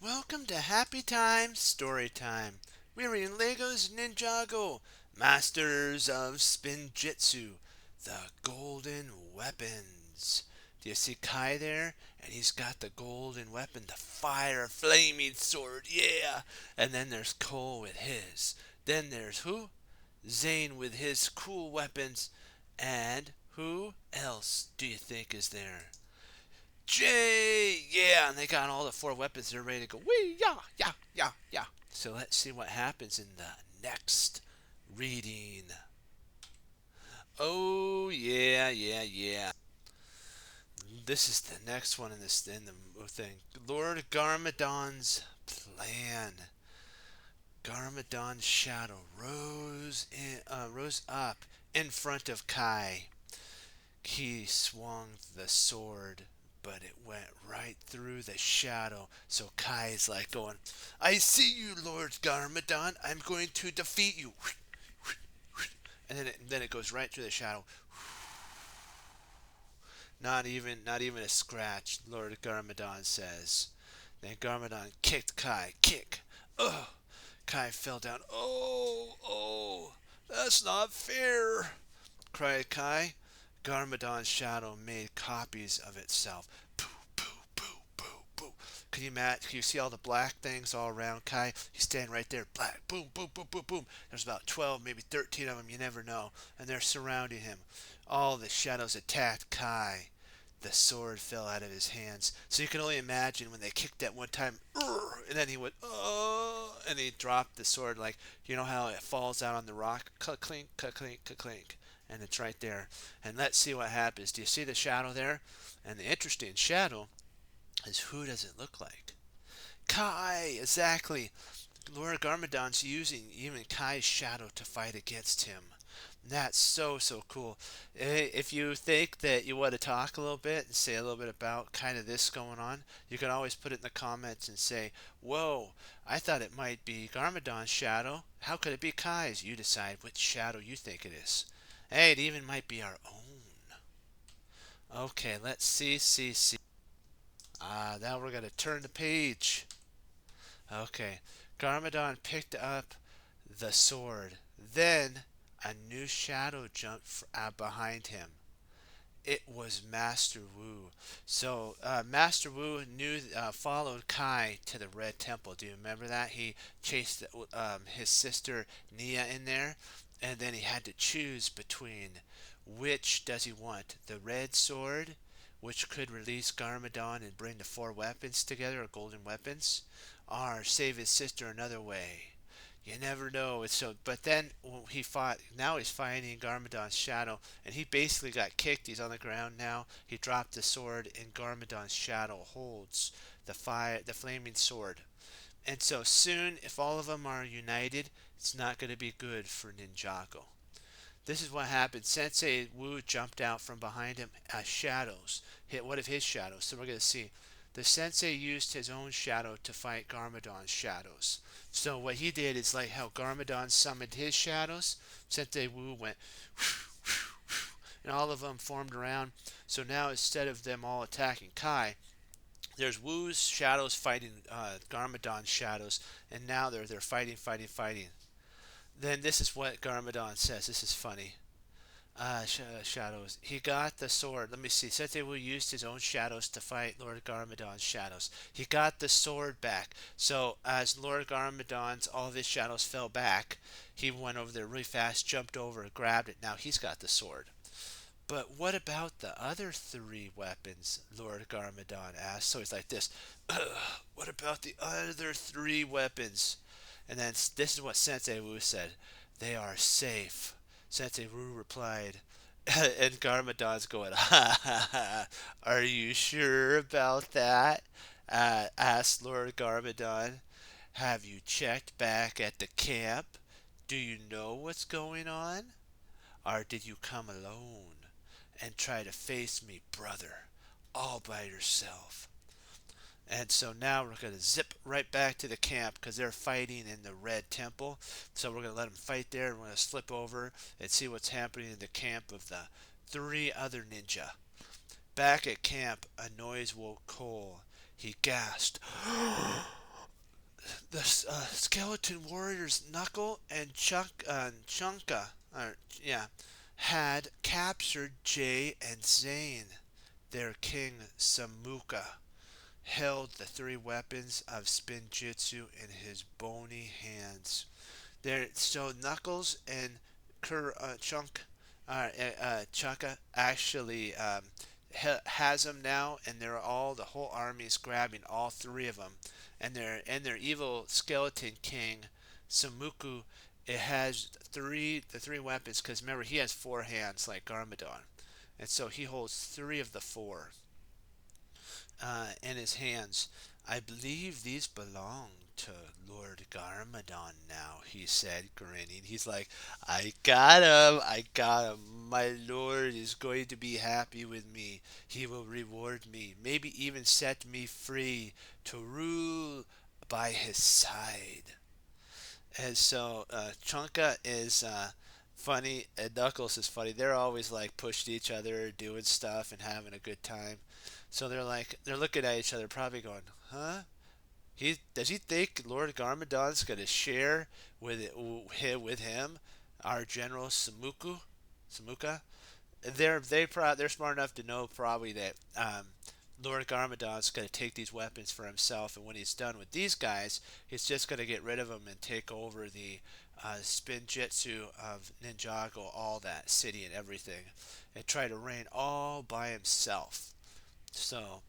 Welcome to Happy Time Storytime. We're reading Lego's Ninjago, Masters of Spinjitzu, the Golden Weapons. Do you see Kai there? And he's got the golden weapon, the fire flaming sword, yeah! And then there's Cole with his. Then there's who? Zane with his cool weapons. And who else do you think is there? Jay, yeah, and they got all the four weapons. They're ready to go. Wee, yeah, yeah, yeah, yeah. So let's see what happens in the next reading. Oh yeah, yeah, yeah. This is the next one in the thing. Lord Garmadon's plan. Garmadon's shadow rose up in front of Kai. He swung the sword, but it went right through the shadow. So Kai's like going, I see you, Lord Garmadon. I'm going to defeat you. And then it goes right through the shadow. Not even a scratch, Lord Garmadon says. Then Garmadon kicked Kai. Kick. Ugh. Kai fell down. Oh, that's not fair, cried Kai. Garmadon's shadow made copies of itself. Boo, boo, boo, boo, boo. Can you see all the black things all around Kai? He's standing right there. Black. Boom, boom, boom, boom, boom. There's about 12, maybe 13 of them. You never know. And they're surrounding him. All the shadows attacked Kai. The sword fell out of his hands. So you can only imagine when they kicked that one time, and then he went, oh, and he dropped the sword like, you know how it falls out on the rock? Clink, clink, clink. And it's right there. And let's see what happens. Do you see the shadow there? And the interesting shadow is, who does it look like? Kai, exactly. Lord Garmadon's using even Kai's shadow to fight against him. That's so cool. If you think that you want to talk a little bit and say a little bit about kind of this going on, you can always put it in the comments and say, whoa, I thought it might be Garmadon's shadow. How could it be Kai's? You decide which shadow you think it is. Hey, it even might be our own. Okay, let's see. Now we're going to turn the page. Okay, Garmadon picked up the sword. Then a new shadow jumped behind him. It was Master Wu. So Master Wu followed Kai to the Red Temple. Do you remember that? He chased his sister Nia in there, and then he had to choose between which does he want: the red sword, which could release Garmadon and bring the four weapons together, or golden weapons, or save his sister another way. You never know. But then when he fought, now he's fighting Garmadon's shadow, and he basically got kicked. He's on the ground now. He dropped the sword, and Garmadon's shadow holds the flaming sword. And so soon, if all of them are united, it's not going to be good for Ninjago. This is what happened. Sensei Wu jumped out from behind him as shadows. Hit one of his shadows. So we're going to see. The sensei used his own shadow to fight Garmadon's shadows. So what he did is like how Garmadon summoned his shadows. Sensei Wu went, and all of them formed around. So now instead of them all attacking Kai, there's Wu's shadows fighting Garmadon's shadows, and now they're fighting. Then this is what Garmadon says. This is funny. Shadows. He got the sword. Let me see. Sensei Wu used his own shadows to fight Lord Garmadon's shadows. He got the sword back. So as Lord Garmadon's all of his shadows fell back, he went over there really fast, jumped over, grabbed it. Now he's got the sword. But what about the other three weapons? Lord Garmadon asked. So he's like this. What about the other three weapons? And then this is what Sensei Wu said. They are safe. Sensei Wu replied, and Garmadon's going, ha ha ha, are you sure about that? Asked Lord Garmadon. Have you checked back at the camp? Do you know what's going on? Or did you come alone and try to face me, brother, all by yourself? And so now we're going to zip right back to the camp because they're fighting in the Red Temple. So we're going to let them fight there, and we're going to slip over and see what's happening in the camp of the three other ninja. Back at camp, a noise woke Cole. He gasped. the skeleton warriors Nuckal and Chunka, yeah, had captured Jay and Zane. Their king Samuka held the three weapons of Spinjitzu in his bony hands. There, so Knuckles and Chunka actually has them now, and they're all the whole army is grabbing all three of them, and their evil skeleton king Samuku. It has the three weapons because remember he has four hands like Garmadon, and so he holds three of the four in his hands. I believe these belong to Lord Garmadon now, he said, grinning. He's like, I got him, I got him. My lord is going to be happy with me. He will reward me, maybe even set me free to rule by his side. And so Chunka is funny, and Knuckles is funny. They're always like pushing each other, doing stuff, and having a good time. So they're looking at each other, probably going, "Huh? Does he think Lord Garmadon's gonna share with him, our General Samuka? They're smart enough to know probably that Lord Garmadon's going to take these weapons for himself, and when he's done with these guys, he's just going to get rid of them and take over the Spinjitzu of Ninjago, all that city and everything, and try to reign all by himself. So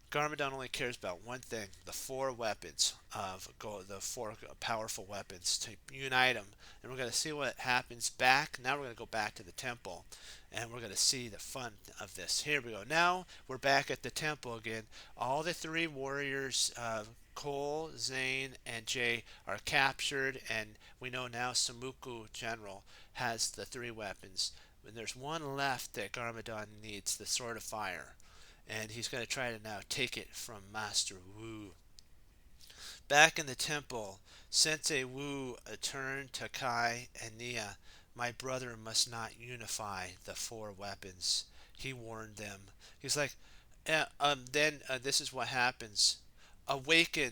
Garmadon only cares about one thing: the four weapons the four powerful weapons to unite them. And we're going to see what happens back. Now we're going to go back to the temple, and we're going to see the fun of this. Here we go. Now we're back at the temple again. All the three warriors, Cole, Zane, and Jay, are captured, and we know now Samuku General has the three weapons. And there's one left that Garmadon needs: the Sword of Fire, and he's going to try to now take it from Master Wu. Back in the temple, Sensei Wu turned to Kai and Nia. My brother must not unify the four weapons. He warned them. He's like, this is what happens. Awaken,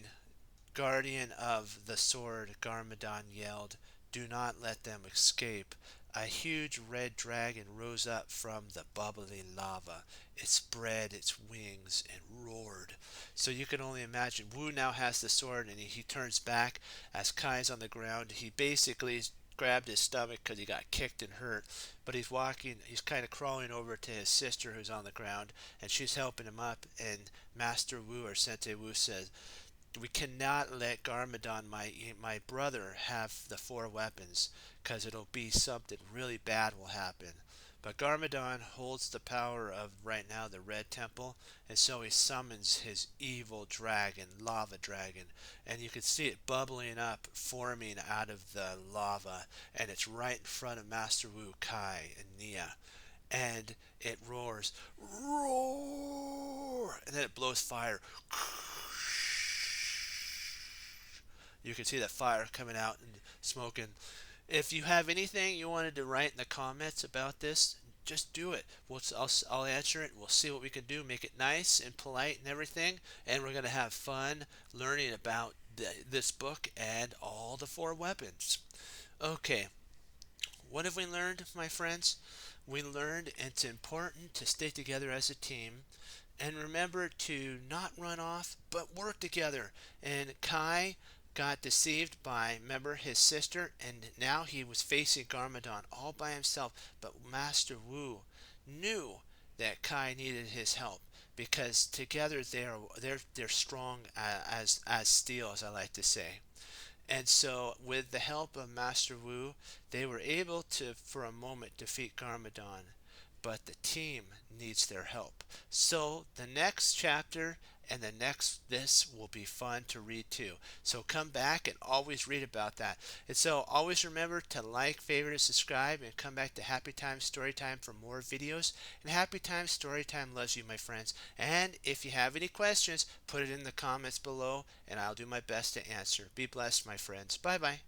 guardian of the sword, Garmadon yelled. Do not let them escape. A huge red dragon rose up from the bubbly lava. It spread its wings and roared. So you can only imagine. Wu now has the sword, and he turns back as Kai's on the ground. He basically grabbed his stomach because he got kicked and hurt. But he's kind of crawling over to his sister who's on the ground, and she's helping him up. And Master Wu, or Sensei Wu, says, we cannot let Garmadon, my brother, have the four weapons, because it'll be something really bad will happen. But Garmadon holds the power of, right now, the Red Temple, and so he summons his evil dragon, lava dragon, and you can see it bubbling up, forming out of the lava, and it's right in front of Master Wu, Kai, and Nia. And it roars, roar, and then it blows fire. You can see that fire coming out and smoking. If you have anything you wanted to write in the comments about this, just do it. I'll answer it. We'll see what we can do. Make it nice and polite and everything. And we're going to have fun learning about this book and all the four weapons. Okay. What have we learned, my friends? We learned it's important to stay together as a team. And remember to not run off, but work together. And Kai got deceived by, remember, his sister, and now he was facing Garmadon all by himself. But Master Wu knew that Kai needed his help, because together they're strong as steel, as I like to say. And so, with the help of Master Wu, they were able to, for a moment, defeat Garmadon. But the team needs their help. So, the next chapter and this will be fun to read too. So come back and always read about that. And so always remember to like, favorite, and subscribe, and come back to Happy Time Storytime for more videos. And Happy Time Storytime loves you, my friends. And if you have any questions, put it in the comments below, and I'll do my best to answer. Be blessed, my friends. Bye bye.